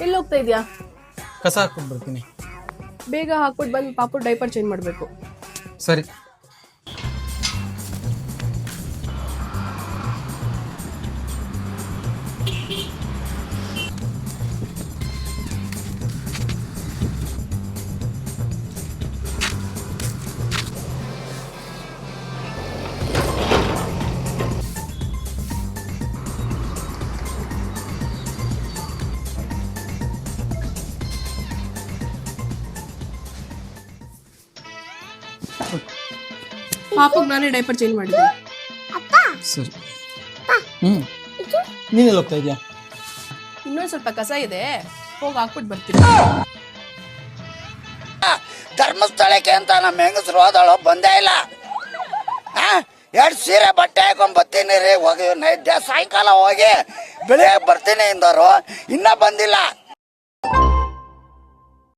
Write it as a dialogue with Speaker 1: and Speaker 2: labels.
Speaker 1: ಎಲ್ಲಿ ಹೋಗ್ತಾ ಇದೀಯಾ?
Speaker 2: ಕಸ ಹಾಕ್ಬಿಟ್ಟು ಬರ್ತೀನಿ.
Speaker 1: ಬೇಗ ಹಾಕ್ಬಿಟ್ಟು ಬಂದು ಪಾಪು ಡೈಪರ್ ಚೇಂಜ್ ಮಾಡಬೇಕು.
Speaker 2: ಸರಿ.
Speaker 1: ಪಾಪುಗೆ ನಾನೇ ಡೈಪರ್ ಚೇಂಜ್ ಮಾಡಿದ್ದೀನಿ.
Speaker 2: ಸರಿ. ನೀನೆಲ್ಲ ಹೋಗ್ತಾ ಇದೆಯಾ?
Speaker 1: ಇನ್ನೊಂದು ಸ್ವಲ್ಪ ಕಸ ಇದೆ, ಹೋಗಿ ಹಾಕ್ಬಿಟ್ಟು ಬರ್ತೀನಿ.
Speaker 3: ಧರ್ಮಸ್ಥಳಕ್ಕೆ ಅಂತ ನಮ್ಮ ಹೆಂಗಸರು ಹೋದಳು, ಬಂದೇ ಇಲ್ಲ. 2 ಸೀರೆ ಬಟ್ಟೆ ಹಾಕೊಂಡ್ ಬರ್ತೀನಿ ರೀ, ಹೋಗಿ ನೈದ್ಯ ಸಾಯಂಕಾಲ ಹೋಗಿ ಬೆಳಿಗ್ಗೆ ಬರ್ತೀನಿ ಇಂದವರು, ಇನ್ನೂ ಬಂದಿಲ್ಲ.